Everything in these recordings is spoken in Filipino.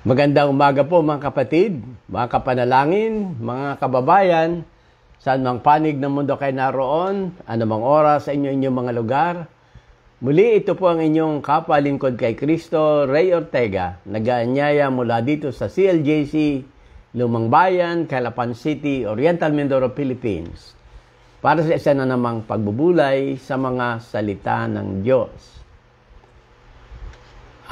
Magandang umaga po mga kapatid, mga kapanalangin, mga kababayan, saan mang panig ng mundo kayo naroon, anumang oras sa inyong mga lugar. Muli ito po ang inyong kapalingkod kay Cristo, Ray Ortega, nag-aanyaya mula dito sa CLJC, Lumang Bayan, Calapan City, Oriental Mindoro, Philippines, para sa isa na namang pagbubulay sa mga salita ng Diyos.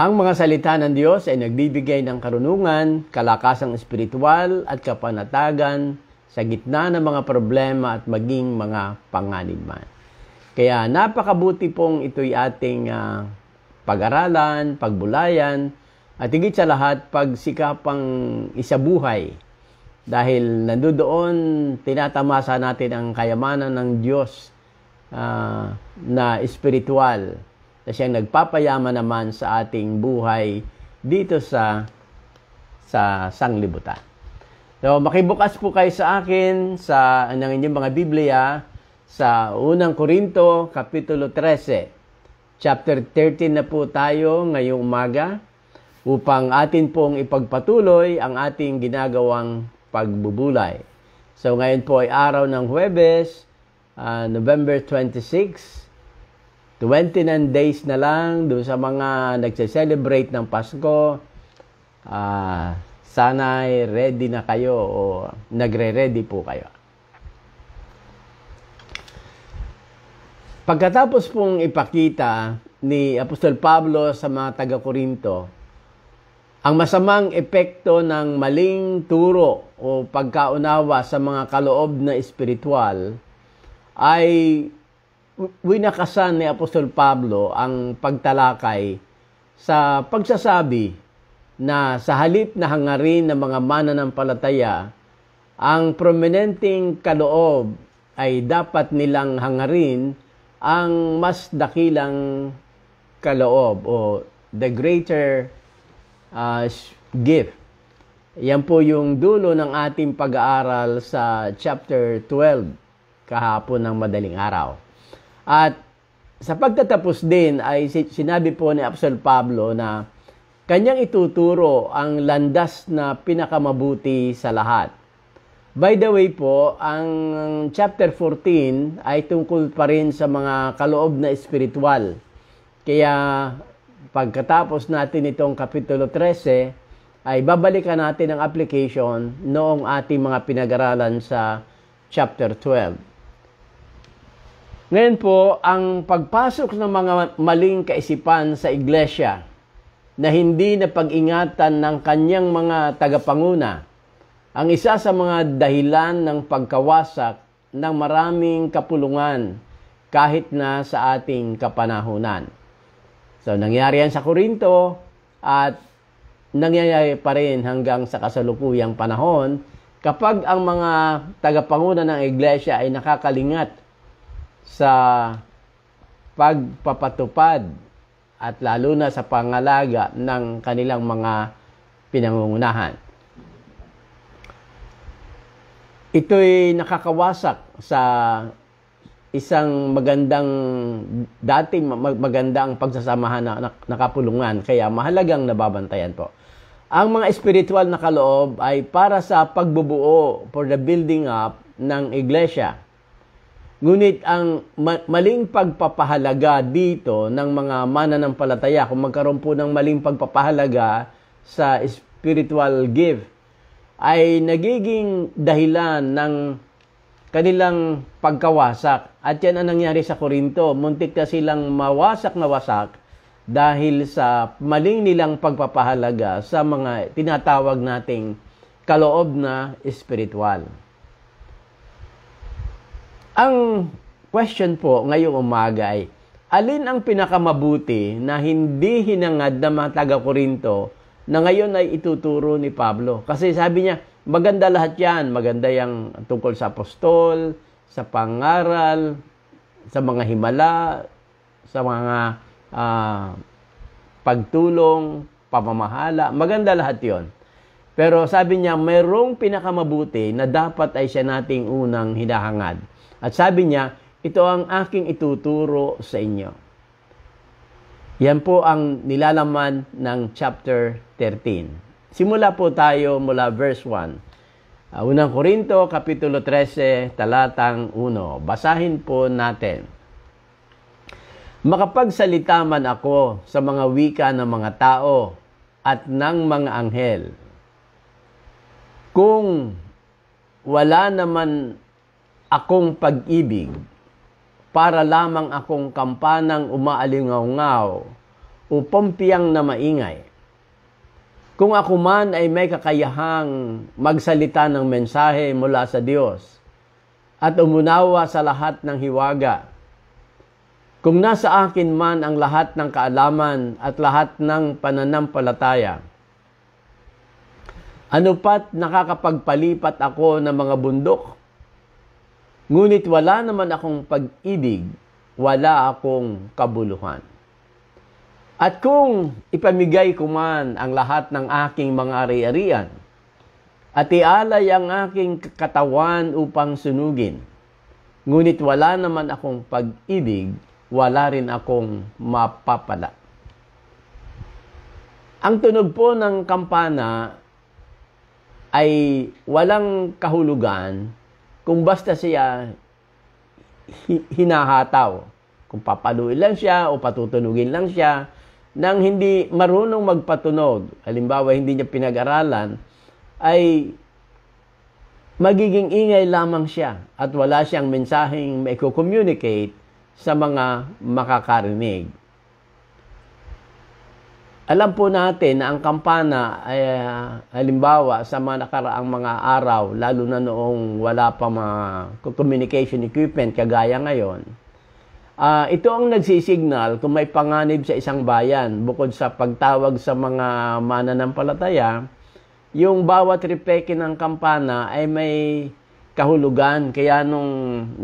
Ang mga salita ng Diyos ay nagbibigay ng karunungan, kalakasang espiritual at kapanatagan sa gitna ng mga problema at maging mga panganib man. Kaya napakabuti pong ito'y ating pag-aralan, pagbulayan, at higit sa lahat pagsikapang isabuhay. Dahil nandoon tinatamasa natin ang kayamanan ng Diyos na espiritual, na siyang nagpapayaman naman sa ating buhay dito sa sanglibutan. So, makibukas po kayo sa akin sa ng inyong mga Biblia sa unang Korinto, Kapitulo 13. Chapter 13 na po tayo ngayong umaga upang atin pong ipagpatuloy ang ating ginagawang pagbubulay. So, ngayon po ay araw ng Huwebes, November 26, 29 days na lang doon sa mga nagse-celebrate ng Pasko. Sana'y ready na kayo o nagre-ready po kayo. Pagkatapos pong ipakita ni Apostol Pablo sa mga taga-Korinto ang masamang epekto ng maling turo o pagkaunawa sa mga kaloob na espiritual, ay winakasan ni Apostol Pablo ang pagtalakay sa pagsasabi na sa halip na hangarin ng mga mananampalataya, ang prominenteng kaloob ay dapat nilang hangarin ang mas dakilang kaloob o the greater gift. Yan po yung dulo ng ating pag-aaral sa chapter 12 kahapon ng madaling araw. At sa pagtatapos din ay sinabi po ni Apostol Pablo na kanyang ituturo ang landas na pinakamabuti sa lahat. By the way po, ang chapter 14 ay tungkol pa rin sa mga kaloob na espiritual. Kaya pagkatapos natin itong Kapitulo 13, ay babalikan natin ang application noong ating mga pinag-aralan sa chapter 12. Ngayon po, ang pagpasok ng mga maling kaisipan sa iglesia na hindi na pag-ingatan ng kanyang mga tagapanguna, ang isa sa mga dahilan ng pagkawasak ng maraming kapulungan kahit na sa ating kapanahunan. So, nangyari yan sa Korinto at nangyayari pa rin hanggang sa kasalukuyang panahon kapag ang mga tagapanguna ng iglesia ay nakakalingat sa pagpapatupad at lalo na sa pangalaga ng kanilang mga pinangungunahan. Ito'y nakakawasak sa isang magandang pagsasamahan na nakapulungan, kaya mahalagang nababantayan po. Ang mga espiritual na kaloob ay para sa pagbubuo for the building up ng iglesia. Ngunit ang maling pagpapahalaga dito ng mga mananampalataya, kung magkaroon po ng maling pagpapahalaga sa spiritual gift, ay nagiging dahilan ng kanilang pagkawasak. At yan ang nangyari sa Korinto. Muntik na silang mawasak na wasak dahil sa maling nilang pagpapahalaga sa mga tinatawag nating kaloob na espiritual. Ang question po ngayong umaga ay, alin ang pinakamabuti na hindi hinangad ng mga taga-Korinto na ngayon ay ituturo ni Pablo? Kasi sabi niya, maganda lahat yan. Maganda yung tungkol sa apostol, sa pangaral, sa mga himala, sa mga pagtulong, pamamahala. Maganda lahat yon. Pero sabi niya, mayroong pinakamabuti na dapat ay siya nating unang hinahangad. At sabi niya, ito ang aking ituturo sa inyo. Yan po ang nilalaman ng chapter 13. Simula po tayo mula verse 1. Unang Korinto, Kapitulo 13, talatang 1. Basahin po natin. Makapagsalita man ako sa mga wika ng mga tao at ng mga anghel. Kung wala naman akong pag-ibig, para lamang akong kampanang umaalingaw-ngaw o pompiyang na maingay. Kung ako man ay may kakayahang magsalita ng mensahe mula sa Diyos at umunawa sa lahat ng hiwaga, kung nasa akin man ang lahat ng kaalaman at lahat ng pananampalataya, ano pat nakakapagpalipat ako ng mga bundok, ngunit wala naman akong pag-ibig, wala akong kabuluhan. At kung ipamigay ko man ang lahat ng aking mga ari-arian, at ialay ang aking katawan upang sunugin, ngunit wala naman akong pag-ibig, wala rin akong mapapala. Ang tunog po ng kampana ay walang kahulugan kung basta siya hinahataw. Kung papaluin lang siya o patutunugin lang siya nang hindi marunong magpatunog, halimbawa hindi niya pinag-aralan, ay magiging ingay lamang siya at wala siyang mensaheng maiko-communicate sa mga makakarinig. Alam po natin na ang kampana ay halimbawa sa mga nakaraang mga araw, lalo na noong wala pa mga communication equipment kagaya ngayon, ito ang nagsisignal kung may panganib sa isang bayan. Bukod sa pagtawag sa mga mananampalataya, yung bawat ripeke ng kampana ay may kahulugan. Kaya nung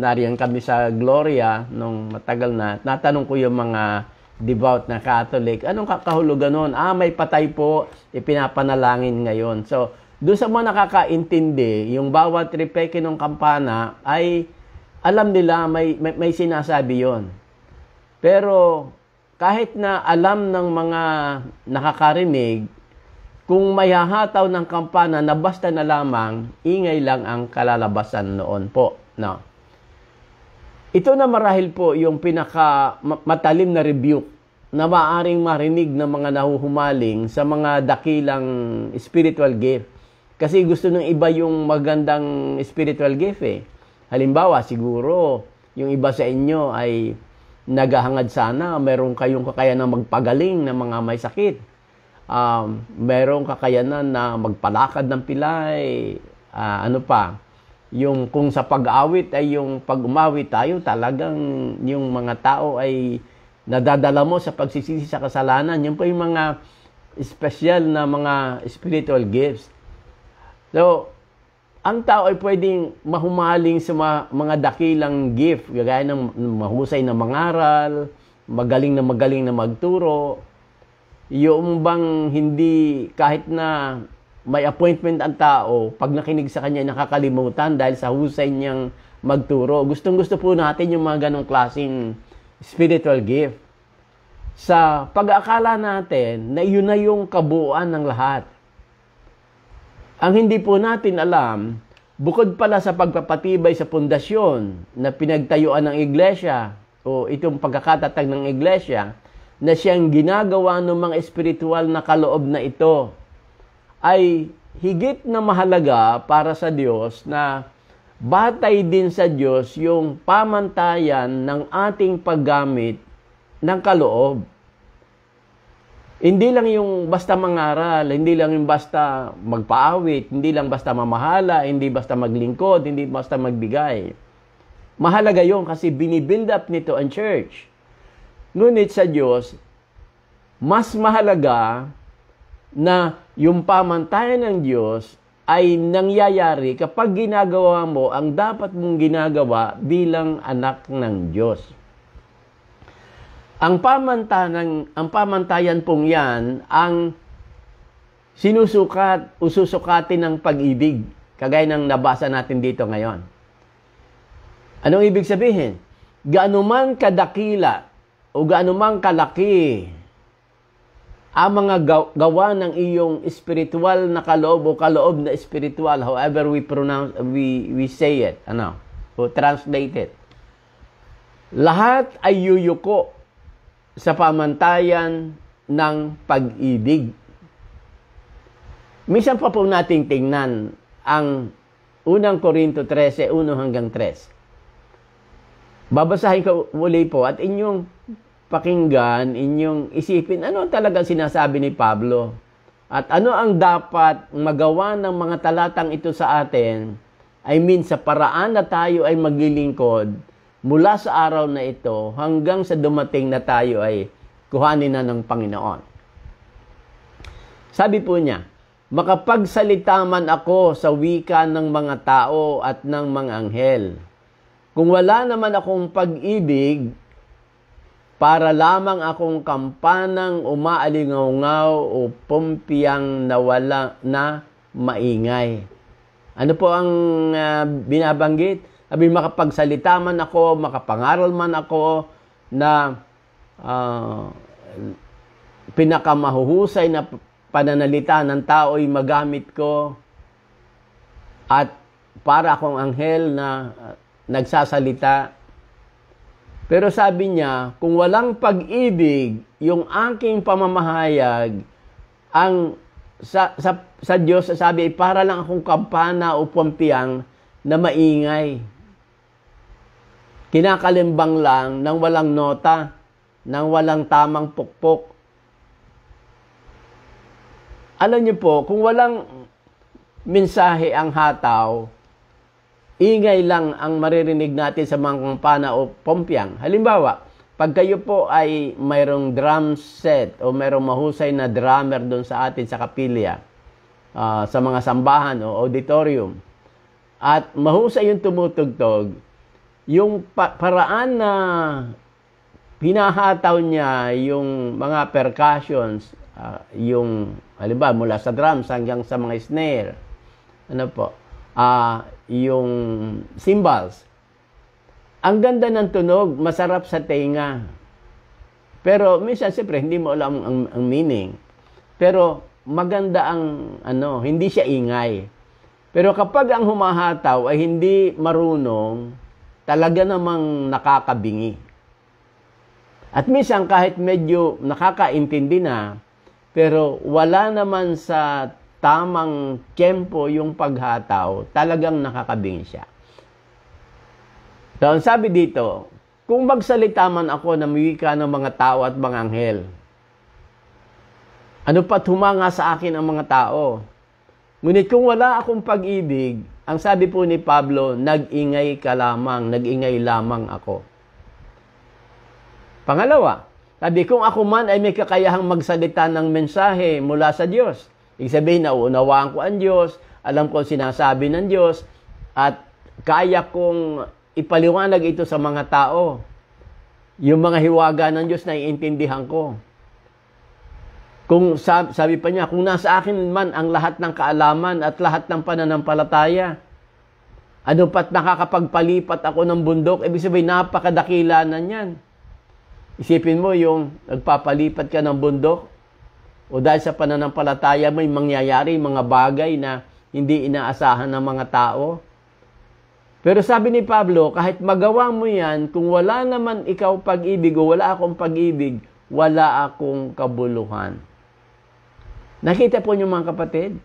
nariyan kami sa Gloria, nung matagal na, natanong ko yung mga devout na Catholic, anong kahulugan nun? May patay po, ipinapanalangin ngayon. So, doon sa mga nakakaintindi, yung bawat ripeke ng kampana ay alam nila may sinasabi yon. Pero kahit na alam ng mga nakakarinig, kung mayahataw ng kampana na basta na lamang, ingay lang ang kalalabasan noon po. No. Ito na marahil po yung pinaka matalim na rebuke na maaaring marinig ng mga nahuhumaling sa mga dakilang spiritual gift. Kasi gusto ng iba yung magandang spiritual gift eh. Halimbawa, siguro, yung iba sa inyo ay naghahangad sana, meron kayong kakayanan magpagaling ng mga may sakit. Meron kakayanan na magpalakad ng pilay. Ano pa? Yung kung sa pag-awit ay yung pag-umawit tayo, talagang yung mga tao ay nadadala mo sa pagsisisi sa kasalanan. Yun po yung mga special na mga spiritual gifts. So, ang tao ay pwedeng mahumaling sa mga dakilang gift, gaya ng mahusay na mangaral, magaling na magturo. Yung bang hindi, kahit na may appointment ang tao, pag nakinig sa kanya, nakakalimutan dahil sa husay niyang magturo. Gustong-gusto po natin yung mga ganong klaseng spiritual gift. Sa pag-aakala natin na yun na yung kabuuan ng lahat. Ang hindi po natin alam, bukod pala sa pagpapatibay sa pundasyon na pinagtayuan ng iglesia o itong pagkakatatag ng iglesia, na siyang ginagawa ng mga espiritual na kaloob na ito, ay higit na mahalaga para sa Diyos na batay din sa Diyos yung pamantayan ng ating paggamit ng kaloob. Hindi lang yung basta mangaral, hindi lang yung basta magpaawit, hindi lang basta mamahala, hindi basta maglingkod, hindi basta magbigay. Mahalaga yun kasi binibuild up nito ang church. Ngunit sa Diyos, mas mahalaga na yung pamantayan ng Diyos ay nangyayari kapag ginagawa mo ang dapat mong ginagawa bilang anak ng Diyos. Ang pamantayan pong yan ang sinusukat o susukatin ng pag-ibig, kagaya ng nabasa natin dito ngayon. Anong ibig sabihin? Gaano man kadakila o gaano man kalaki ang mga gawa ng iyong spiritual na kaloob o kaloob na spiritual, however we pronounce, we say it, o translate it. Lahat ay yuyuko sa pamantayan ng pag-ibig. Minsan pa po nating tingnan ang unang Korinto 13, 1 hanggang 3. Babasahin ko muli po at inyong pakinggan, inyong isipin ano talagang sinasabi ni Pablo at ano ang dapat magawa ng mga talatang ito sa atin, sa paraan na tayo ay maglilingkod mula sa araw na ito hanggang sa dumating na tayo ay kuhanin na ng Panginoon. Sabi po niya, makapagsalita man ako sa wika ng mga tao at ng mga anghel. Kung wala naman akong pag-ibig, para lamang akong kampanang umaalingaw-ngaw o pumpiyang nawala na maingay. Ano po ang binabanggit? Sabi, makapagsalita man ako, makapangaral man ako na pinakamahuhusay na pananalita ng tao ay magamit ko at para akong anghel na nagsasalita. Pero sabi niya, kung walang pag-ibig, yung aking pamamahayag, sa Diyos, sabi, para lang akong kampana o pumpiyang na maingay. Kinakalimbang lang nang walang nota, nang walang tamang pukpok. Alam niyo po, kung walang mensahe ang hataw, ingay lang ang maririnig natin sa mga kampana o pompyang. Halimbawa, pag kayo po ay mayroong drum set o mayroong mahusay na drummer doon sa atin sa kapilya, sa mga sambahan o auditorium, at mahusay yung tumutugtog, yung paraan na hinahataw niya yung mga percussions, yung, halimbawa, mula sa drums hanggang sa mga snare, yung cymbals. Ang ganda ng tunog, masarap sa tenga. Pero minsan, siyempre, hindi mo alam ang meaning. Pero maganda ang, hindi siya ingay. Pero kapag ang humahataw ay hindi marunong, talaga namang nakakabingi. At minsan, kahit medyo nakakaintindi na, pero wala naman sa tamang tempo yung paghataw, talagang nakakabingi siya. So, sabi dito, kung magsalita man ako ng wika ng mga tao at mga anghel, ano pa't humanga sa akin ang mga tao? Ngunit kung wala akong pag-ibig, ang sabi po ni Pablo, nag-ingay lamang ako. Pangalawa, sabi, kung ako man ay may kakayahang magsalita ng mensahe mula sa Diyos, ibig sabihin, naunawaan ko ang Diyos, alam ko ang sinasabi ng Diyos, at kaya kong ipaliwanag ito sa mga tao. Yung mga hiwaga ng Diyos, naiintindihan ko. Kung sabi pa niya, kung nasa akin man ang lahat ng kaalaman at lahat ng pananampalataya, ano pa't nakakapagpalipat ako ng bundok, ibig sabihin, napakadakila na niyan. Isipin mo yung nagpapalipat ka ng bundok, o dahil sa pananampalataya may mangyayari, mga bagay na hindi inaasahan ng mga tao. Pero sabi ni Pablo, kahit magawa mo yan, kung wala naman ikaw pag-ibig o wala akong pag-ibig, wala akong kabuluhan. Nakita po niyo mga kapatid?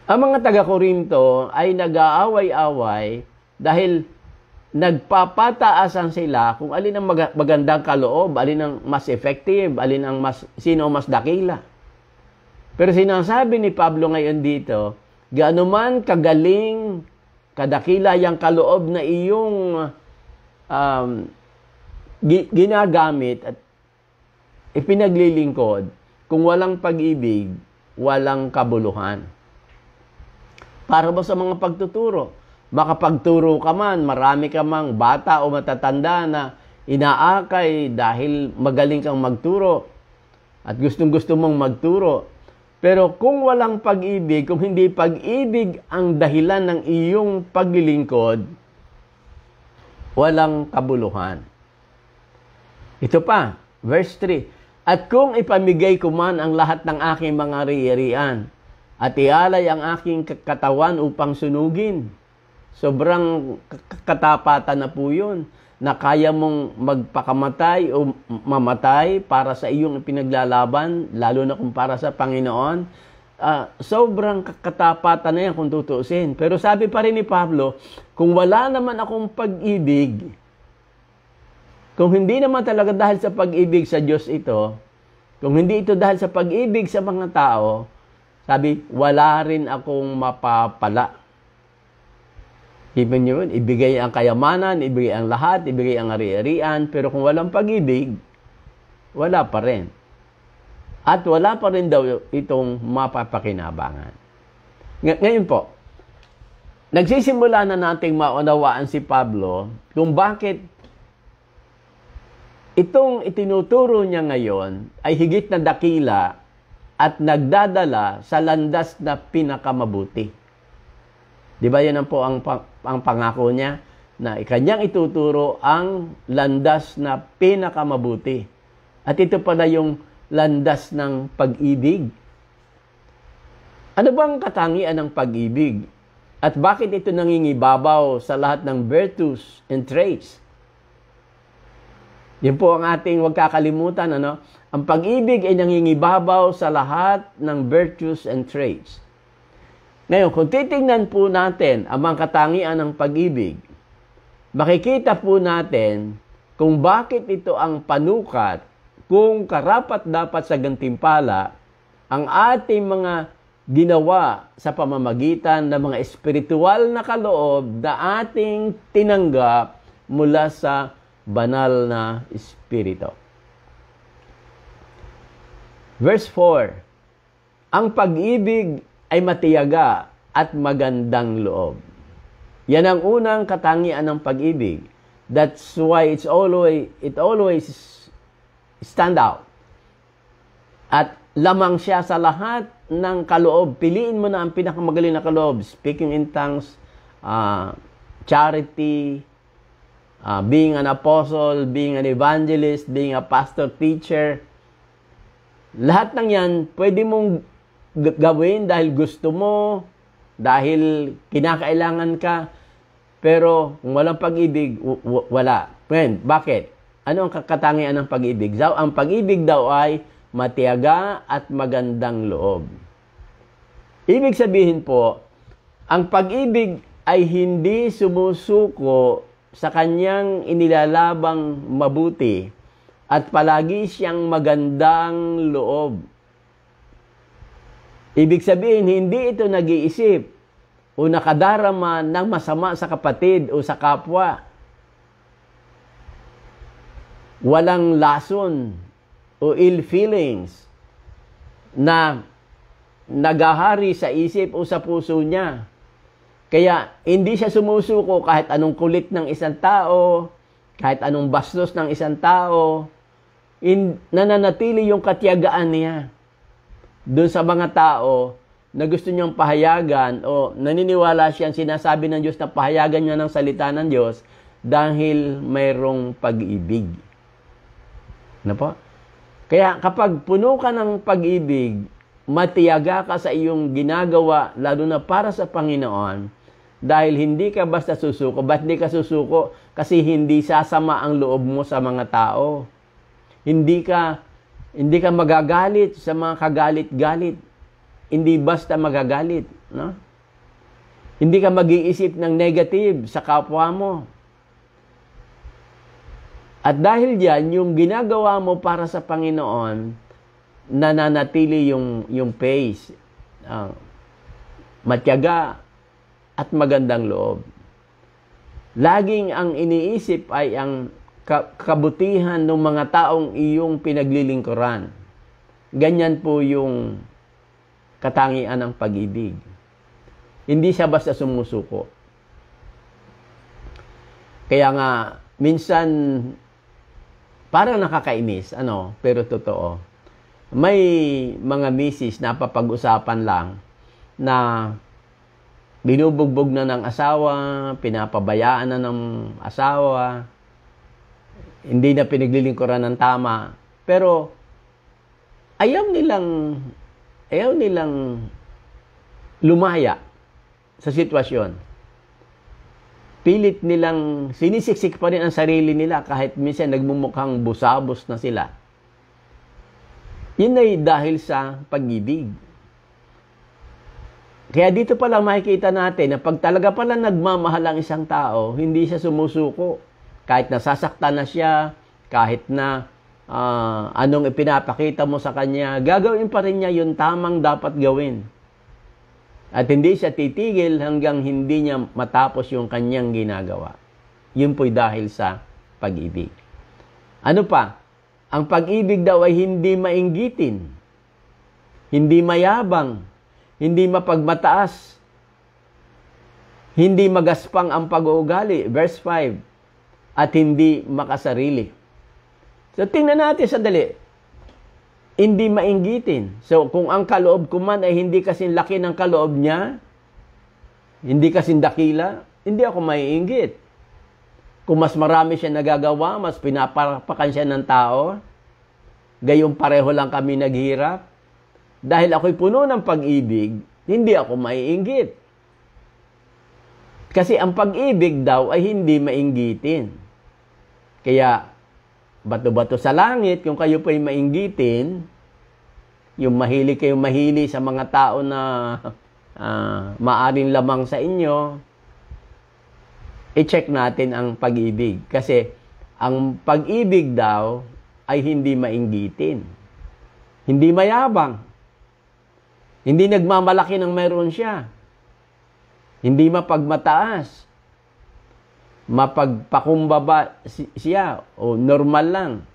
Ang mga taga-Korinto ay nag-aaway-away dahil nagpapataasan sila kung alin ang magandang kaloob, alin ang mas effective, sino mas dakila. Pero sinasabi ni Pablo ngayon dito, gaano man kagaling, kadakila yung kaloob na iyong ginagamit at ipinaglilingkod, kung walang pag-ibig, walang kabuluhan. Para ba sa mga pagtuturo? Makapagturo ka man, marami ka mang bata o matatanda na inaakay dahil magaling kang magturo at gustong-gusto mong magturo. Pero kung walang pag-ibig, kung hindi pag-ibig ang dahilan ng iyong paglilingkod, walang kabuluhan. Ito pa, verse 3. At kung ipamigay ko man ang lahat ng aking mga ari-arian at ialay ang aking katawan upang sunugin, sobrang katapatan na po yun na kaya mong magpakamatay o mamatay para sa iyong pinaglalaban, lalo na kung para sa Panginoon. Sobrang katapatan na yan kung tutuusin. Pero sabi pa rin ni Pablo, kung wala naman akong pag-ibig, kung hindi naman talaga dahil sa pag-ibig sa Diyos ito, kung hindi ito dahil sa pag-ibig sa mga tao, sabi, wala rin akong mapapala. Ibig nyo yun, ibigay ang kayamanan, ibigay ang lahat, ibigay ang ari-arian, pero kung walang pag-ibig, wala pa rin. At wala pa rin daw itong mapapakinabangan. Ngayon po, nagsisimula na nating maunawaan si Pablo kung bakit itong itinuturo niya ngayon ay higit na dakila at nagdadala sa landas na pinakamabuti. Di ba yan po ang pangako niya? Na kanyang ituturo ang landas na pinakamabuti. At ito pala yung landas ng pag-ibig. Ano bang katangian ng pag-ibig? At bakit ito nangingibabaw sa lahat ng virtues and traits? Yan po ang ating huwag kakalimutan. Ang pag-ibig ay nangingibabaw sa lahat ng virtues and traits. Ngayon, kung titingnan po natin ang mga katangian ng pag-ibig, makikita po natin kung bakit ito ang panukat, kung karapat-dapat sa gantimpala ang ating mga ginawa sa pamamagitan ng mga espiritual na kaloob na ating tinanggap mula sa banal na Espiritu. Verse 4, ang pag-ibig ay matiyaga at magandang loob. Yan ang unang katangian ng pag-ibig. That's why it always stand out. At lamang siya sa lahat ng kaloob. Piliin mo na ang pinakamagaling na kaloob. Speaking in tongues, charity, being an apostle, being an evangelist, being a pastor, teacher. Lahat ng yan, pwede mong gawin dahil gusto mo, dahil kinakailangan ka, pero kung walang pag-ibig, wala. Friend, bakit? Ano ang katangian ng pag-ibig? Ang pag-ibig daw ay matiyaga at magandang loob. Ibig sabihin po, ang pag-ibig ay hindi sumusuko sa kanyang inilalabang mabuti at palagi siyang magandang loob. Ibig sabihin, hindi ito nag-iisip o nakadarama ng masama sa kapatid o sa kapwa. Walang lason o ill feelings na nagahari sa isip o sa puso niya. Kaya hindi siya sumusuko kahit anong kulit ng isang tao, kahit anong bastos ng isang tao, nananatili yung katiyagaan niya doon sa mga tao na gusto niyang pahayagan o naniniwala siyang sinasabi ng Diyos na pahayagan niya ng salita ng Diyos dahil mayroong pag-ibig. Ano po? Kaya kapag puno ka ng pag-ibig, matiyaga ka sa iyong ginagawa, lalo na para sa Panginoon, dahil hindi ka basta susuko. Ba't hindi ka susuko? Kasi hindi sasama ang loob mo sa mga tao. Hindi ka magagalit sa mga kagalit-galit. Hindi basta magagalit. No? Hindi ka mag-iisip ng negative sa kapwa mo. At dahil diyan, yung ginagawa mo para sa Panginoon, nananatili yung pace, matyaga at magandang loob. Laging ang iniisip ay ang kabutihan ng mga taong iyong pinaglilingkuran. Ganyan po yung katangian ng pag-ibig. Hindi siya basta sumusuko. Kaya nga, minsan, parang nakakainis, pero totoo. May mga misis na papag-usapan lang na binubugbog na ng asawa, pinapabayaan na ng asawa, hindi na pinaglilingkuran ng tama. Pero ayaw nilang lumaya sa sitwasyon. Pilit nilang sinisiksik pa rin ang sarili nila kahit minsan nagmumukhang busabos na sila. Yun ay dahil sa pag-ibig. Kaya dito pala makikita natin na pag talaga pala nagmamahal ang isang tao, hindi siya sumusuko. Kahit nasasaktan na siya, kahit na anong ipinapakita mo sa kanya, gagawin pa rin niya yung tamang dapat gawin. At hindi siya titigil hanggang hindi niya matapos yung kanyang ginagawa. Yun po'y dahil sa pag-ibig. Ano pa? Ang pag-ibig daw ay hindi mainggitin, hindi mayabang, hindi mapagmataas, hindi magaspang ang pag-uugali. Verse 5, at hindi makasarili. So, tingnan natin sandali. Hindi mainggitin. So, kung ang kaloob ko man ay hindi kasing laki ng kaloob niya, hindi kasing dakila, hindi ako maiinggit. Kung mas marami siya nagagawa, mas pinaparapakan siya ng tao, gayong pareho lang kami naghirap, dahil ako'y puno ng pag-ibig, hindi ako maiinggit. Kasi ang pag-ibig daw ay hindi mainggitin. Kaya, bato-bato sa langit, kung kayo po'y mainggitin, yung kayong mahili sa mga tao na maaring lamang sa inyo, i-check natin ang pag-ibig. Kasi, ang pag-ibig daw ay hindi mainggitin. Hindi mayabang. Hindi nagmamalaki ng meron siya. Hindi mapagmataas. Mapagpakumbaba siya o normal lang.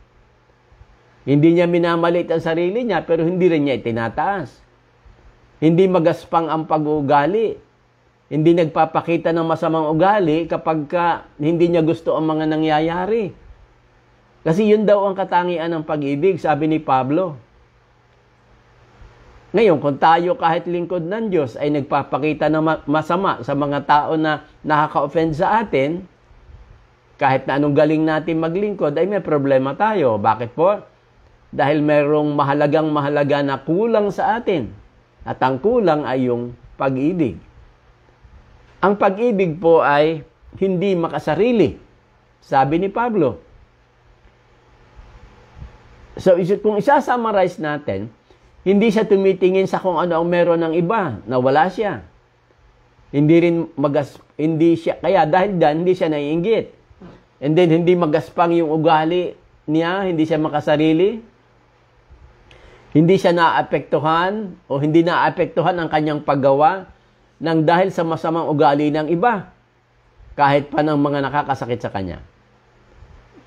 Hindi niya minamalit ang sarili niya pero hindi rin niya itinataas. Hindi magaspang ang pag-uugali. Hindi nagpapakita ng masamang ugali kapag hindi niya gusto ang mga nangyayari. Kasi yun daw ang katangian ng pag-ibig, sabi ni Pablo. Ngayon, kung tayo kahit lingkod ng Diyos ay nagpapakita ng masama sa mga tao na nakaka-offend sa atin, kahit na anong galing natin maglingkod, ay may problema tayo. Bakit po? Dahil mayroong mahalaga na kulang sa atin. At ang kulang ay yung pag-ibig. Ang pag-ibig po ay hindi makasarili. Sabi ni Pablo. So, kung isa-summarize natin, hindi siya tumitingin sa kung ano ang meron ng iba, na wala siya. Kaya dahil dyan, hindi siya naiinggit. And then, hindi magaspang yung ugali niya, hindi siya makasarili. Hindi siya naapektuhan o hindi naapektuhan ang kanyang paggawa nang dahil sa masamang ugali ng iba, kahit pa ng mga nakakasakit sa kanya.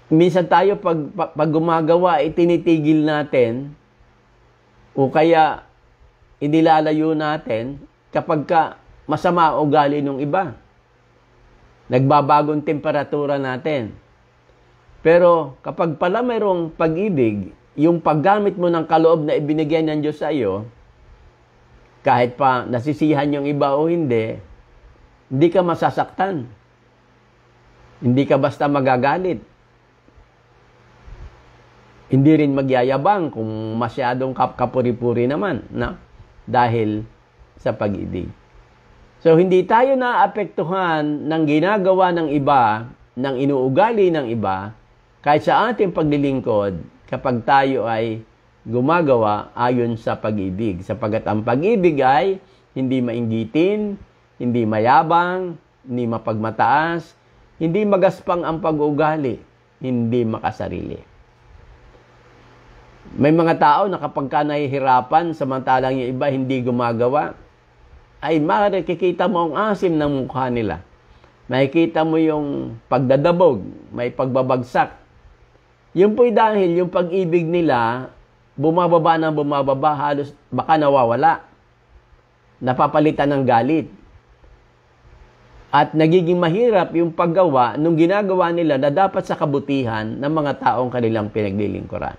Minsan tayo, pag gumagawa, itinitigil natin o kaya inilalayo natin kapag masama ang ugali ng iba. Nagbabagong temperatura natin. Pero kapag pala mayroong pag-ibig, yung paggamit mo ng kaloob na ibinigay ng Diyos sa iyo, kahit pa nasisihan yung iba o hindi ka masasaktan. Hindi ka basta magagalit. Hindi rin magyayabang kung masyadong kapuri-puri naman, no? Dahil sa pag-ibig. So, hindi tayo naapektuhan ng ginagawa ng iba, ng inuugali ng iba, kahit sa ating paglilingkod, kapag tayo ay gumagawa ayon sa pag-ibig. Sapagat ang pag-ibig ay hindi mainggitin, hindi mayabang, hindi mapagmataas, hindi magaspang ang pag-uugali, hindi makasarili. May mga tao na kapag nahihirapan, samantalang yung iba hindi gumagawa, ay makikita mo ang asim ng mukha nila. Makikita mo yung pagdadabog, may pagbabagsak. Yun po'y dahil yung pag-ibig nila, bumababa, halos baka nawawala. Napapalitan ng galit. At nagiging mahirap yung paggawa nung ginagawa nila na dapat sa kabutihan ng mga taong kanilang pinaglilingkuran.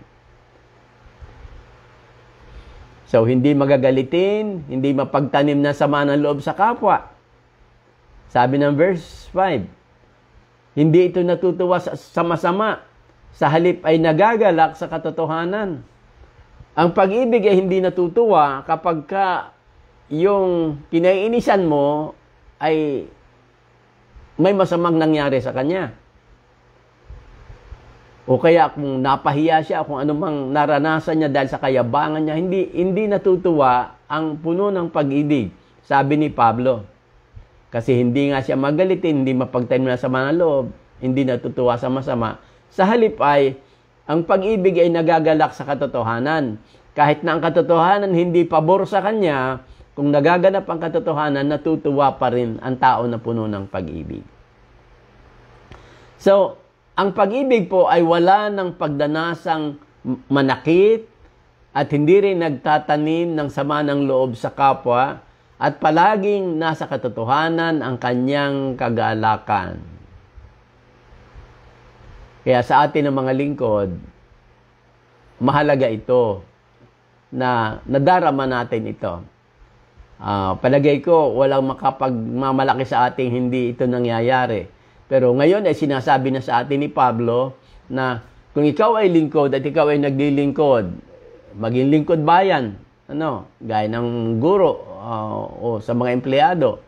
So, hindi magagalitin, hindi mapagtanim na sama ng loob sa kapwa. Sabi ng verse 5, hindi ito natutuwa sa masama, sa halip ay nagagalak sa katotohanan. Ang pag-ibig ay hindi natutuwa kapag yung kinaiinisan mo ay may masamang nangyari sa kanya. O kaya kung napahiya siya, kung anumang naranasan niya dahil sa kayabangan niya, hindi natutuwa ang puno ng pag-ibig, sabi ni Pablo. Kasi hindi nga siya magalitin, hindi mapagtanim na sama ng loob, hindi natutuwa sa masama. Sa halip ay, ang pag-ibig ay nagagalak sa katotohanan. Kahit na ang katotohanan hindi pabor sa kanya, kung nagaganap ang katotohanan, natutuwa pa rin ang tao na puno ng pag-ibig. So, ang pag-ibig po ay wala ng pagdanasang manakit at hindi rin nagtatanim ng sama ng loob sa kapwa at palaging nasa katotohanan ang kanyang kagalakan. Kaya sa atin ng mga lingkod, mahalaga ito na nadarama natin ito. Palagay ko, walang makapagmamalaki sa ating hindi ito nangyayari. Pero ngayon ay sinasabi na sa atin ni Pablo na kung ikaw ay lingkod at ikaw ay naglilingkod, maging lingkod bayan, gaya ng guro o sa mga empleyado.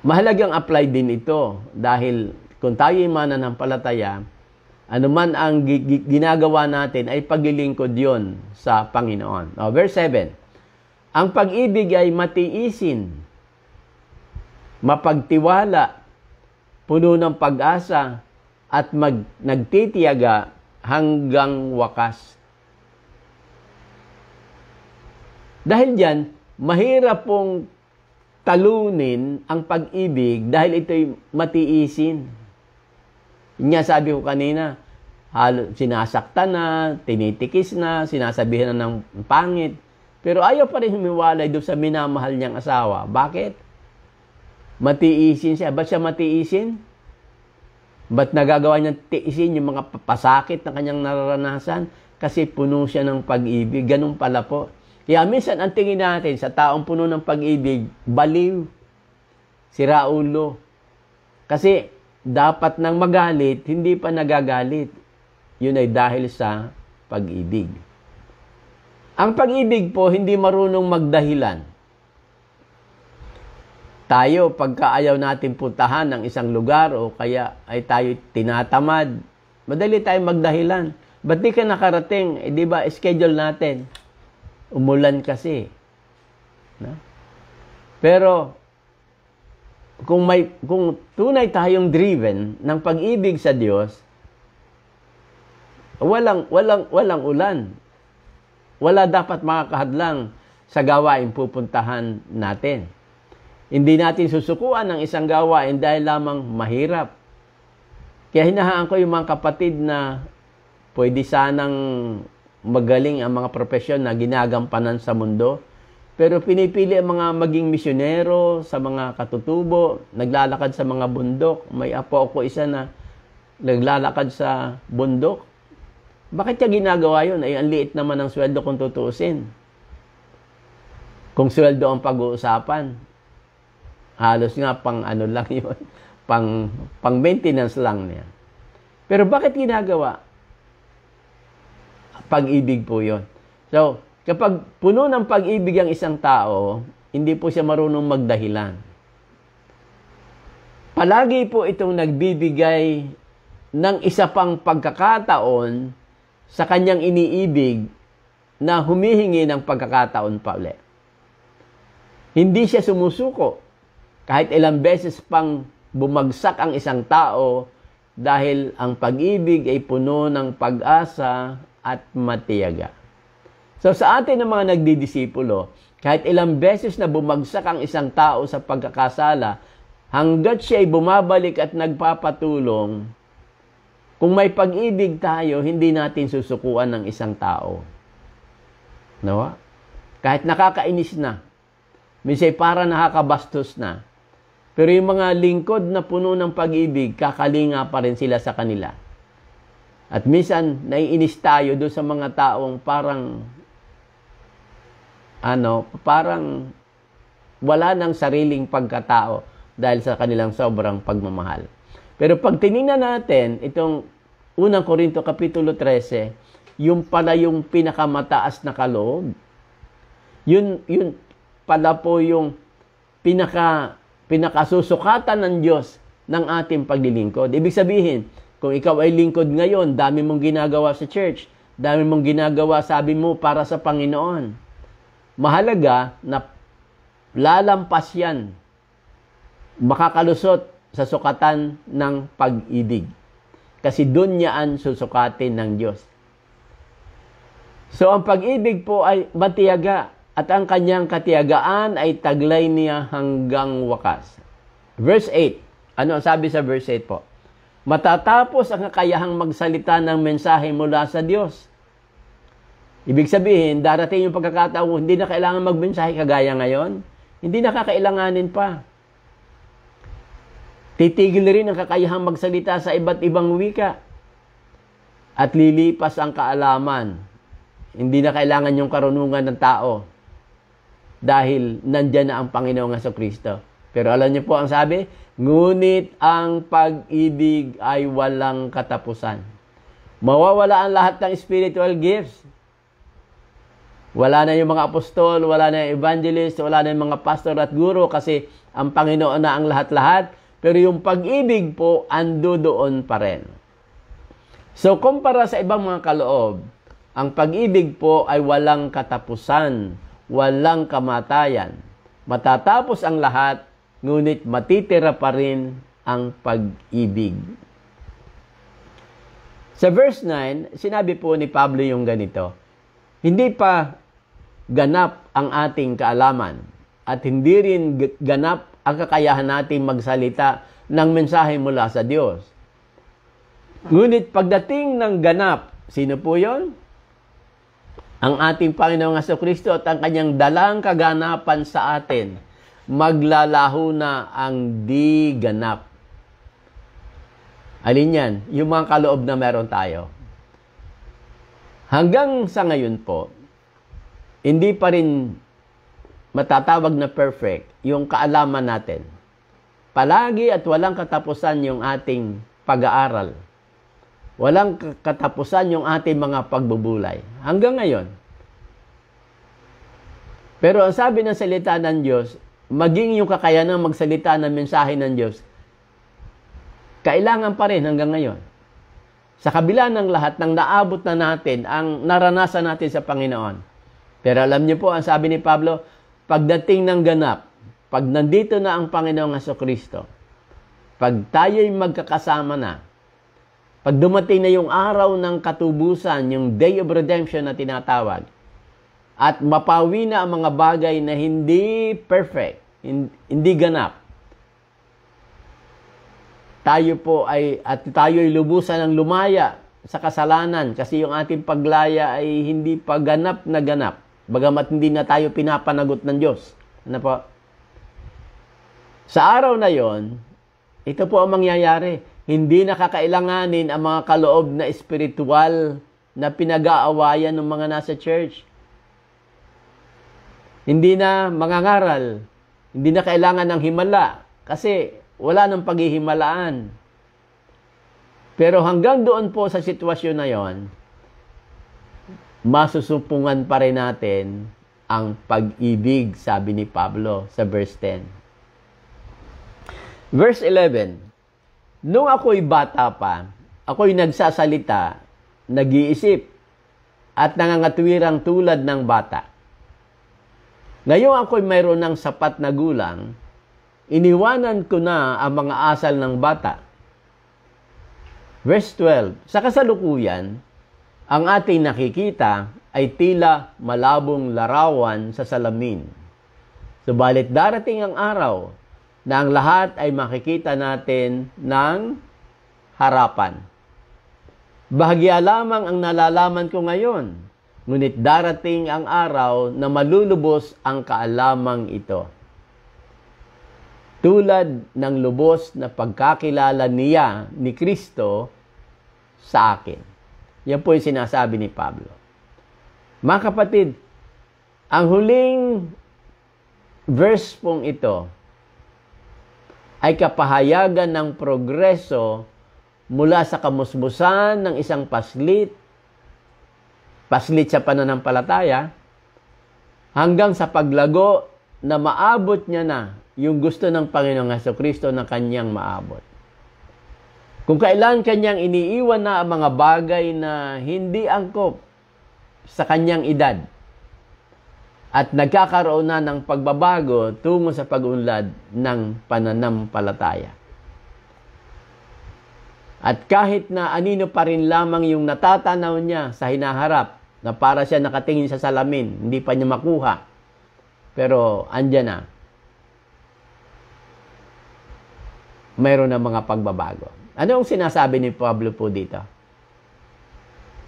Mahalagang apply din ito dahil kung tayo ay mananampalataya, anuman ang ginagawa natin ay paglilingkod yon sa Panginoon. Verse 7. Ang pag-ibig ay matiisin, mapagtiwala, puno ng pag-asa, at nagtitiyaga hanggang wakas. Dahil diyan, mahirap pong talunin ang pag-ibig dahil ito'y matiisin. Nga sabi ko kanina, sinasaktan na, tinitikis na, sinasabihan na ng pangit. Pero ayaw pa rin humiwalay doon sa minamahal niyang asawa. Bakit? Matiisin siya. Ba't siya matiisin? Ba't nagagawa niyang tiisin yung mga pasakit na kanyang nararanasan? Kasi puno siya ng pag-ibig. Ganun pala po. Kaya minsan ang tingin natin sa taong puno ng pag-ibig, baliw, siraulo. Kasi dapat nang magalit, hindi pa nagagalit. Yun ay dahil sa pag-ibig. Ang pag-ibig po, hindi marunong magdahilan. Tayo, pagka ayaw natin puntahan ng isang lugar o kaya ay tayo tinatamad, madali tayong magdahilan. Ba't di ka nakarating? Di ba, schedule natin. Umulan kasi. No? Pero, kung tunay tayong driven ng pag-ibig sa Diyos, walang ulan. Wala dapat makakahadlang sa gawain pupuntahan natin. Hindi natin susukuan ng isang gawain dahil lamang mahirap. Kaya hinahaan ko yung mga kapatid na pwede sanang magaling ang mga profesyon na ginagampanan sa mundo, pero pinipili ang mga maging misyonero sa mga katutubo, naglalakad sa mga bundok. May apo ako isa na naglalakad sa bundok. Bakit niya ginagawa yun? Ay, ang liit naman ng sweldo kung tutuusin. Kung sweldo ang pag-uusapan, halos nga pang ano lang yun, pang maintenance lang niya. Pero bakit ginagawa? Pag-ibig po yun. So, kapag puno ng pag-ibig ang isang tao, hindi po siya marunong magdahilan. Palagi po itong nagbibigay ng isa pang pagkakataon sa kanyang iniibig na humihingi ng pagkakataon pa ulit. Hindi siya sumusuko. Kahit ilang beses pang bumagsak ang isang tao dahil ang pag-ibig ay puno ng pag-asa at matiyaga. So sa atin ng mga nagdidisipulo, kahit ilang beses na bumagsak ang isang tao sa pagkakasala, hanggat siya ay bumabalik at nagpapatulong, kung may pag-ibig tayo, hindi natin susukuan ng isang tao. No? Kahit nakakainis na, minsan para nakakabastos na, pero yung mga lingkod na puno ng pag-ibig, kakalinga pa rin sila sa kanila. At minsan, naiinis tayo doon sa mga taong parang wala ng sariling pagkatao dahil sa kanilang sobrang pagmamahal. Pero pag tinignan natin itong unang Korinto Kapitulo 13, Yung pala yung pinakamataas na kaloob. Yun pala po yung pinakasusukatan ng Diyos ng ating paglilingkod. Ibig sabihin, kung ikaw ay lingkod ngayon, dami mong ginagawa sa church, dami mong ginagawa, sabi mo, para sa Panginoon. Mahalaga na lalampas yan, makakalusot sa sukatan ng pag-ibig. Kasi doon niyaan susukatin ng Diyos. So, ang pag-ibig po ay matiyaga at ang kanyang katiyagaan ay taglay niya hanggang wakas. Verse 8. Ano ang sabi sa verse 8 po? Matatapos ang kakayahang magsalita ng mensahe mula sa Diyos. Ibig sabihin, darating yung pagkakataon, hindi na kailangan magmensahe kagaya ngayon. Hindi na kakailanganin pa. Titigil rin ang kakayahang magsalita sa iba't ibang wika. At lilipas ang kaalaman. Hindi na kailangan yung karunungan ng tao. Dahil nandyan na ang Panginoong Jesucristo. Pero alam niyo po ang sabi, ngunit ang pag-ibig ay walang katapusan. Mawawala ang lahat ng spiritual gifts. Wala na yung mga apostol, wala na yung evangelist, wala na yung mga pastor at guro kasi ang Panginoon na ang lahat-lahat. Pero yung pag-ibig po, ando doon pa rin. So, kumpara sa ibang mga kaloob, ang pag-ibig po ay walang katapusan, walang kamatayan. Matatapos ang lahat, ngunit matitira pa rin ang pag-ibig. Sa verse 9, sinabi po ni Pablo yung ganito, hindi pa ganap ang ating kaalaman at hindi rin ganap ang kakayahan nating magsalita ng mensahe mula sa Diyos. Ngunit pagdating ng ganap, sino po yon? Ang ating Panginoong Jesucristo at ang kanyang dalang kaganapan sa atin, maglalaho na ang di ganap. Alin yan? Yung mga kaloob na meron tayo. Hanggang sa ngayon po, hindi pa rin matatawag na perfect yung kaalaman natin. Palagi at walang katapusan yung ating pag-aaral. Walang katapusan yung ating mga pagbubulay. Hanggang ngayon. Pero ang sabi ng salita ng Diyos, maging yung kakayanang magsalita ng mensahe ng Diyos, kailangan pa rin hanggang ngayon. Sa kabila ng lahat ng naabot na natin, ang naranasan natin sa Panginoon. Pero alam niyo po, ang sabi ni Pablo, pagdating ng ganap, pag nandito na ang Panginoong Jesucristo, pag tayo'y magkakasama na, pag dumating na yung araw ng katubusan, yung Day of Redemption na tinatawag, at mapawi na ang mga bagay na hindi perfect, hindi ganap, tayo'y lubusan ng lumaya sa kasalanan kasi yung ating paglaya ay hindi pa ganap na ganap. Bagamat hindi na tayo pinapanagot ng Diyos. Ano po? Sa araw na yon, ito po ang mangyayari. Hindi na kakailanganin ang mga kaloob na espiritual na pinag-aawayan ng mga nasa church. Hindi na mangangaral. Hindi na kailangan ng himala. Kasi wala nang paghihimalaan. Pero hanggang doon po sa sitwasyon na yon, masusupungan pa rin natin ang pag-ibig, sabi ni Pablo sa verse 10. Verse 11, nung ako'y bata pa, ako'y nagsasalita, nag-iisip, at nangangatwirang tulad ng bata. Ngayon ako'y mayroon ng sapat na gulang, iniwanan ko na ang mga asal ng bata. Verse 12, sa kasalukuyan, ang ating nakikita ay tila malabong larawan sa salamin. Subalit darating ang araw na ang lahat ay makikita natin ng harapan. Bahagya lamang ang nalalaman ko ngayon, ngunit darating ang araw na malulubos ang kaalamang ito. Tulad ng lubos na pagkakilala niya ni Kristo sa akin. Yan po yung sinasabi ni Pablo. Mga kapatid, ang huling verse pong ito ay kapahayagan ng progreso mula sa kamusmusan ng isang paslit paslit sa pananampalataya, hanggang sa paglago na maabot niya na yung gusto ng Panginoong Hesukristo na kanyang maabot. Kung kailan kanyang iniiwan na ang mga bagay na hindi angkop sa kanyang edad at nagkakaroon na ng pagbabago tungo sa pag-unlad ng pananampalataya. At kahit na anino pa rin lamang yung natatanaw niya sa hinaharap, na para siya nakatingin sa salamin, hindi pa niya makuha, pero andyan na, mayroon na mga pagbabago. Ano ang sinasabi ni Pablo po dito?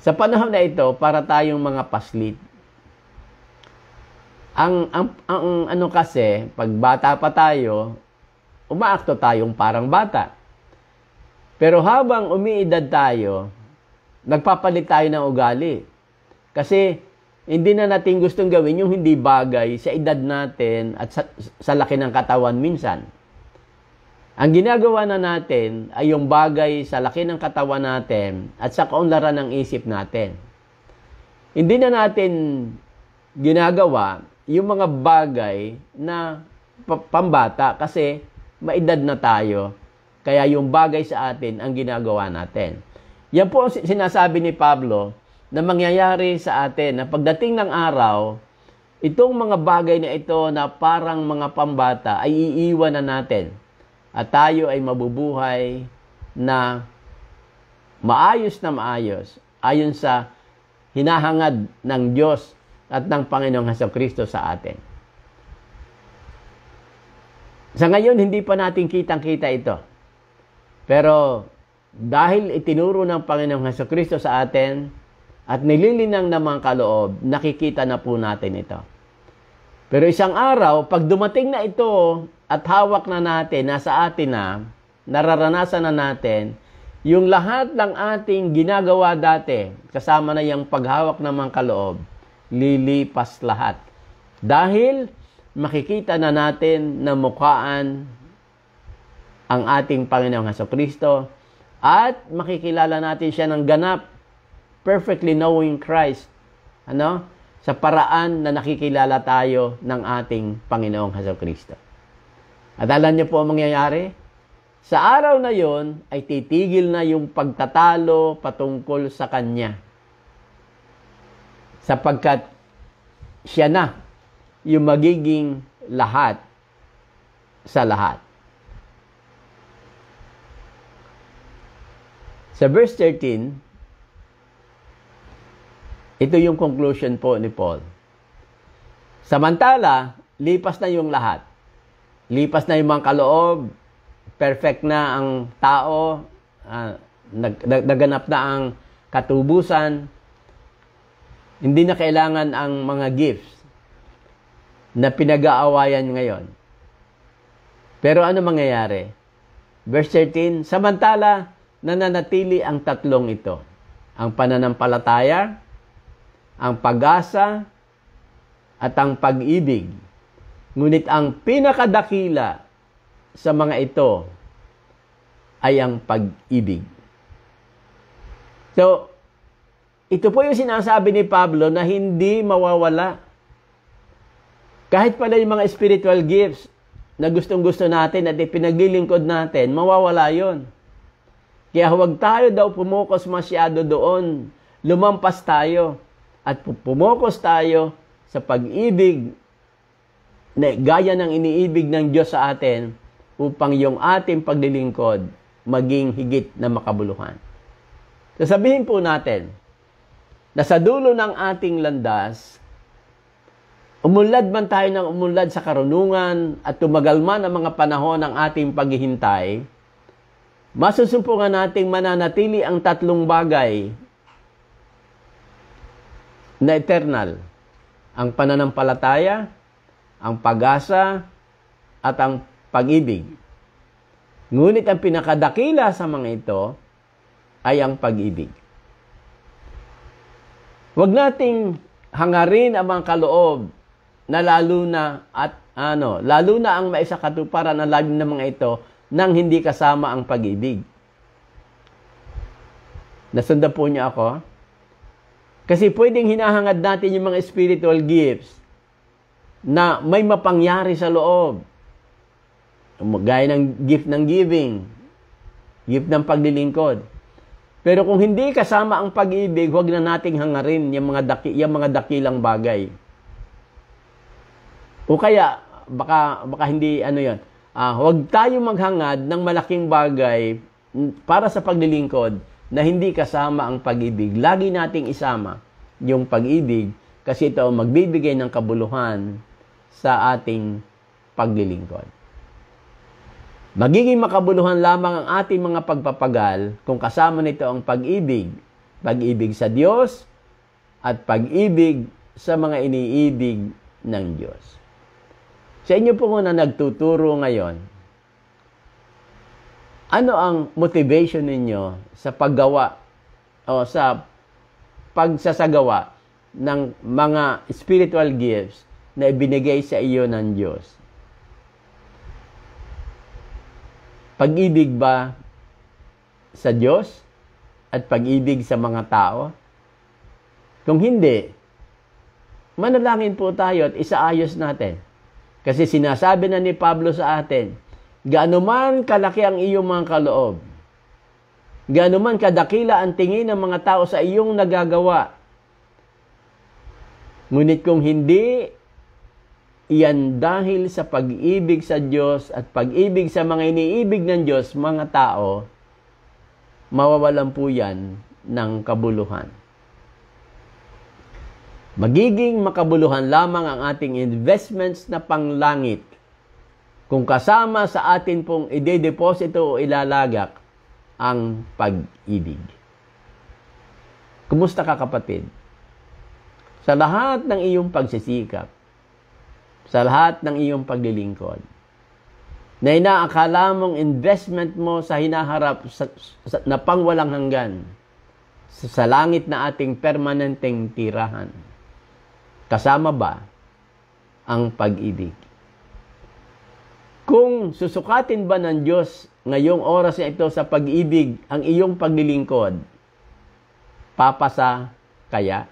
Sa panahon na ito, para tayong mga paslit, ang ano kasi, pag bata pa tayo, umaakto tayong parang bata. Pero habang umiidad tayo, nagpapalit tayo ng ugali. Kasi hindi na natin gustong gawin yung hindi bagay sa edad natin at sa laki ng katawan minsan. Ang ginagawa na natin ay yung bagay sa laki ng katawan natin at sa kaunlaran ng isip natin. Hindi na natin ginagawa yung mga bagay na pambata kasi maedad na tayo. Kaya yung bagay sa atin ang ginagawa natin. Yan po ang sinasabi ni Pablo na mangyayari sa atin na pagdating ng araw, itong mga bagay na ito na parang mga pambata ay iiwan na natin. At tayo ay mabubuhay na maayos ayon sa hinahangad ng Diyos at ng Panginoong Hesukristo sa atin. Sa ngayon, hindi pa natin kitang-kita ito. Pero dahil itinuro ng Panginoong Hesukristo sa atin at nililinang ng mga kaloob, nakikita na po natin ito. Pero isang araw, pag dumating na ito at hawak na natin, nasa atin na, nararanasan na natin, yung lahat ng ating ginagawa dati, kasama na yung paghawak ng mga kaloob, lilipas lahat. Dahil makikita na natin na mukhaan ang ating Panginoong Hesukristo at makikilala natin siya ng ganap, perfectly knowing Christ, sa paraan na nakikilala tayo ng ating Panginoong Hesukristo. At alam niyo po ang mangyayari? Sa araw na yon ay titigil na yung pagtatalo patungkol sa Kanya. Sapagkat siya na yung magiging lahat sa lahat. Sa verse 13, ito yung conclusion po ni Paul. Samantala, lipas na yung lahat. Lipas na yung mga kaloob, perfect na ang tao, naganap na ang katubusan, hindi na kailangan ang mga gifts na pinag-aawayan ngayon. Pero ano mangyayari? Verse 13, samantala, nananatili ang tatlong ito. Ang pananampalataya, ang pag-asa, at ang pag-ibig. Ngunit ang pinakadakila sa mga ito ay ang pag-ibig. So, ito po yung sinasabi ni Pablo na hindi mawawala. Kahit pala yung mga spiritual gifts na gustong-gusto natin at ipinaglilingkod natin, mawawala yon. Kaya huwag tayo daw pumokos masyado doon. Lumampas tayo at pumokos tayo sa pag-ibig na gaya ng iniibig ng Diyos sa atin upang yung ating paglilingkod maging higit na makabuluhan. Sasabihin po natin na sa dulo ng ating landas, umunlad man tayo ng umunlad sa karunungan at tumagal man ang mga panahon ng ating paghihintay, masusumpungan nating mananatili ang tatlong bagay na eternal. Ang pananampalataya, ang pag-asa, at ang pag-ibig. Ngunit ang pinakadakila sa mga ito ay ang pag-ibig. Huwag nating hangarin ang mga kaloob na lalo na ang maisakatuparan ang lagi ng mga ito nang hindi kasama ang pag-ibig. Nasundan po niyo ako? Kasi pwedeng hinahangad natin yung mga spiritual gifts na may mapangyari sa loob. Gaya ng gift ng giving, gift ng paglilingkod. Pero kung hindi kasama ang pag-ibig, huwag na nating hangarin yung mga dakilang bagay. O kaya, baka hindi, huwag tayo maghangad ng malaking bagay para sa paglilingkod na hindi kasama ang pag-ibig. Lagi nating isama yung pag-ibig kasi ito magbibigay ng kabuluhan sa ating paglilingkod. Magiging makabuluhan lamang ang ating mga pagpapagal kung kasama nito ang pag-ibig. Pag-ibig sa Diyos at pag-ibig sa mga iniibig ng Diyos. Sa inyo po na nagtuturo ngayon, ano ang motivation ninyo sa paggawa o sa pagsasagawa ng mga spiritual gifts na ibinigay sa iyo ng Diyos? Pag-ibig ba sa Diyos at pag-ibig sa mga tao? Kung hindi, manalangin po tayo at isaayos natin. Kasi sinasabi na ni Pablo sa atin, gaano man kalaki ang iyong mga kaloob, gaano man kadakila ang tingin ng mga tao sa iyong nagagawa, ngunit kung hindi iyan dahil sa pag-ibig sa Diyos at pag-ibig sa mga iniibig ng Diyos, mga tao, mawawalan po yan ng kabuluhan. Magiging makabuluhan lamang ang ating investments na panglangit kung kasama sa atin pong ide-deposito o ilalagak ang pag-ibig. Kumusta ka, kapatid? Sa lahat ng iyong pagsisikap, sa lahat ng iyong paglilingkod, na inaakala mong investment mo sa hinaharap na pangwalang hanggan, sa langit na ating permanenteng tirahan, kasama ba ang pag-ibig? Kung susukatin ba ng Diyos ngayong oras na ito sa pag-ibig ang iyong paglilingkod, papasa kaya?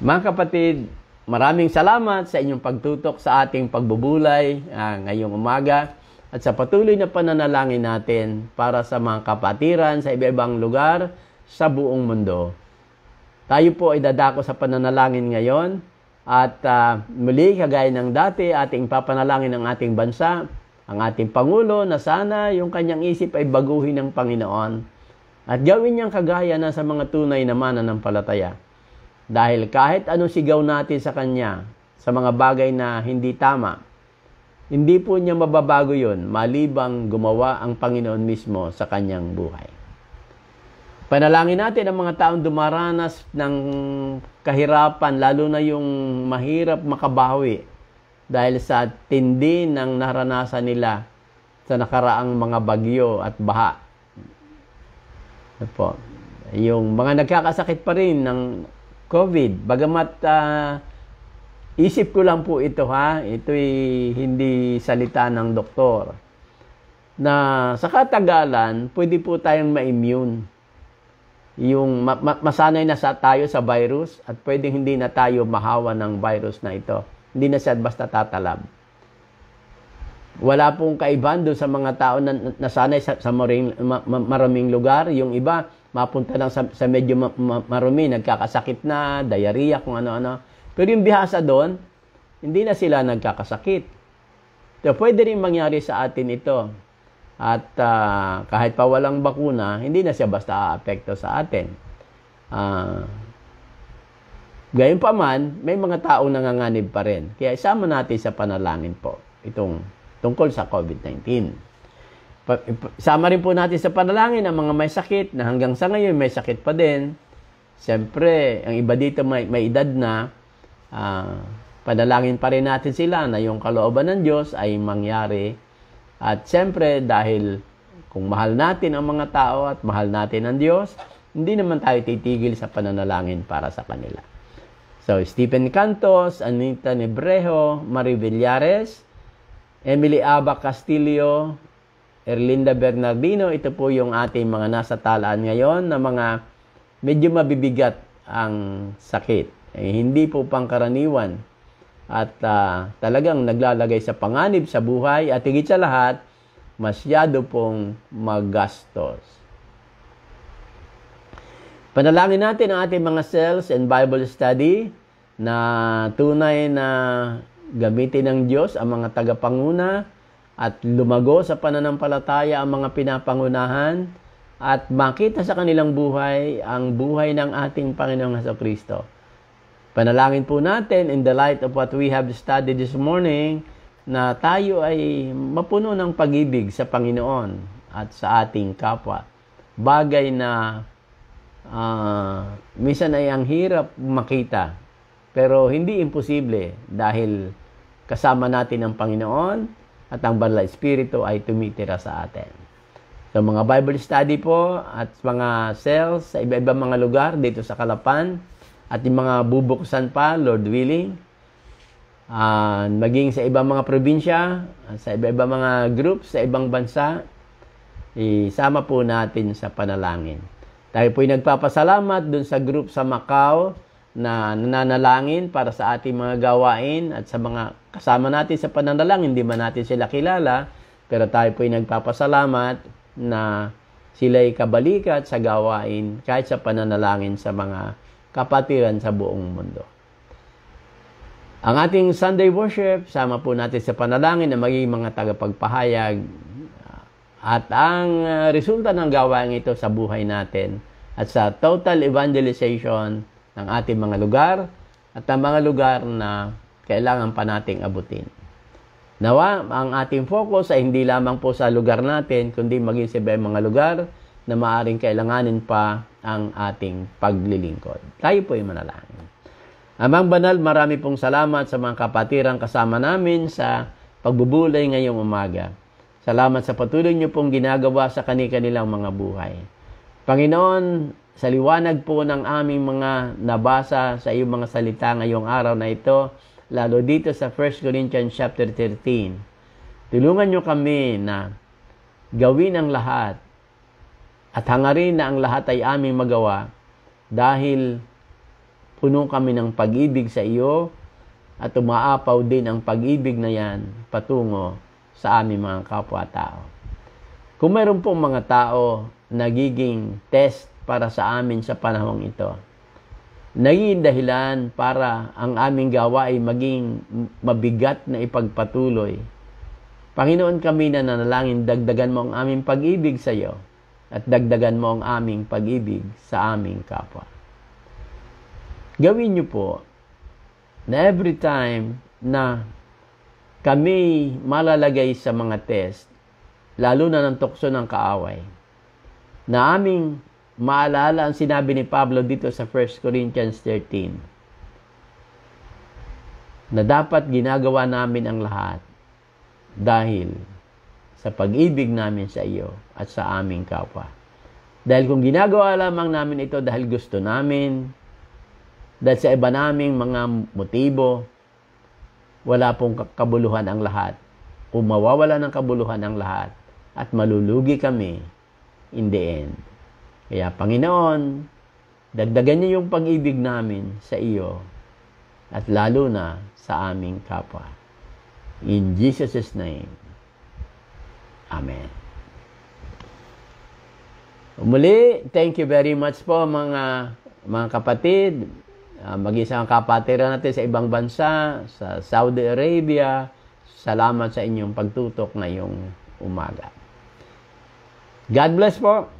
Mga kapatid, maraming salamat sa inyong pagtutok sa ating pagbubulay ngayong umaga at sa patuloy na pananalangin natin para sa mga kapatiran sa iba-ibang lugar sa buong mundo. Tayo po ay dadako sa pananalangin ngayon at muli kagaya ng dati ating papanalangin ang ating bansa, ang ating Pangulo na sana yung kanyang isip ay baguhin ng Panginoon at gawin niyang kagaya na sa mga tunay na mananampalataya. Dahil kahit anong sigaw natin sa Kanya, sa mga bagay na hindi tama, hindi po niya mababago yun, malibang gumawa ang Panginoon mismo sa Kanyang buhay. Panalangin natin ang mga taong dumaranas ng kahirapan, lalo na yung mahirap makabawi dahil sa tindi ng naranasan nila sa nakaraang mga bagyo at baha. Po, yung mga nagkakasakit pa rin ng COVID, bagamat isip ko lang po ito ito'y hindi salita ng doktor, na sa katagalan, pwede po tayong ma-immune. Yung masanay na tayo sa virus at pwedeng hindi na tayo mahawa ng virus na ito. Hindi na siya basta tatalab. Wala pong kaibahan doon sa mga tao na nasanay sa maraming lugar. Yung iba, mapunta lang sa medyo marumi, nagkakasakit na, diarrhea, kung ano-ano. Pero yung bihasa doon, hindi na sila nagkakasakit. So, pwede rin mangyari sa atin ito. At kahit pa walang bakuna, hindi na siya basta aapekto sa atin. Gayon pa man, may mga taong nanganganib pa rin. Kaya isama natin sa panalangin po itong tungkol sa COVID-19. Sama rin po natin sa panalangin ang mga may sakit na hanggang sa ngayon may sakit pa din. Siyempre, ang iba dito may edad na, panalangin pa rin natin sila na yung kalooban ng Diyos ay mangyari. At siyempre, dahil kung mahal natin ang mga tao at mahal natin ang Diyos, hindi naman tayo titigil sa pananalangin para sa kanila. So, Stephen Cantos, Anita Nebrejo, Marie Villares, Emily Aba Castillo, Erlinda Bernardino. Ito po yung ating mga nasa talaan ngayon na mga medyo mabibigat ang sakit. Hindi po pangkaraniwan at talagang naglalagay sa panganib sa buhay at higit sa lahat, masyado pong magastos. Panalangin natin ang ating mga cells and Bible study na tunay na gamitin ng Diyos ang mga tagapanguna at lumago sa pananampalataya ang mga pinapangunahan at makita sa kanilang buhay ang buhay ng ating Panginoong Hesukristo. Panalangin po natin in the light of what we have studied this morning na tayo ay mapuno ng pag-ibig sa Panginoon at sa ating kapwa. Bagay na minsan ay ang hirap makita, pero hindi imposible dahil kasama natin ang Panginoon at ang Banal na Espiritu ay tumitira sa atin. So mga Bible study po at mga cells sa iba-ibang mga lugar dito sa Calapan at yung mga bubuksan pa, Lord willing, maging sa ibang mga probinsya, sa iba-ibang mga groups, sa ibang bansa, isama po natin sa panalangin. Tayo po'y nagpapasalamat dun sa group sa Macau na nananalangin para sa ating mga gawain at sa mga kasama natin sa pananalangin. Hindi man natin sila kilala, pero tayo po'y nagpapasalamat na sila'y kabalikat sa gawain kahit sa pananalangin sa mga kapatiran sa buong mundo. Ang ating Sunday worship, sama po natin sa panalangin na maging mga tagapagpahayag at ang resulta ng gawain ito sa buhay natin at sa total evangelization ng ating mga lugar at ang mga lugar na kailangan pa nating abutin. Nawa, ang ating focus ay hindi lamang po sa lugar natin, kundi maging sa mga lugar na maaaring kailanganin pa ang ating paglilingkod. Tayo po ay manalangin. Amang Banal, marami pong salamat sa mga kapatirang kasama namin sa pagbubulay ngayong umaga. Salamat sa patuloy niyo pong ginagawa sa kanilang mga buhay. Panginoon, sa liwanag po ng aming mga nabasa sa iyong mga salita ngayong araw na ito, lalo dito sa 1 Corinthians chapter 13, tulungan niyo kami na gawin ang lahat at hangarin na ang lahat ay aming magawa dahil puno kami ng pag-ibig sa iyo at umaapaw din ang pag-ibig na yan patungo sa aming mga kapwa-tao. Kung mayroon pong mga tao nagiging test para sa amin sa panahong ito, naging dahilan para ang aming gawa ay maging mabigat na ipagpatuloy, Panginoon, kami na nanalangin, dagdagan mo ang aming pag-ibig sa iyo at dagdagan mo ang aming pag-ibig sa aming kapwa. Gawin niyo po na every time na kami malalagay sa mga test, lalo na ng tukso ng kaaway, na aming maalala ang sinabi ni Pablo dito sa 1 Corinthians 13, na dapat ginagawa namin ang lahat dahil sa pag-ibig namin sa iyo at sa aming kapwa. Dahil kung ginagawa lamang namin ito dahil gusto namin, dahil sa iba naming mga motibo, wala pong kabuluhan ang lahat. O mawawala ng kabuluhan ang lahat at malulugi kami in the end. Kaya Panginoon, dagdagan niyo yung pag-ibig namin sa iyo at lalo na sa aming kapwa. In Jesus' name, Amen. Muli, thank you very much po mga kapatid. Mag-isang kapatiran natin sa ibang bansa, sa Saudi Arabia. Salamat sa inyong pagtutok ngayong umaga. God bless po.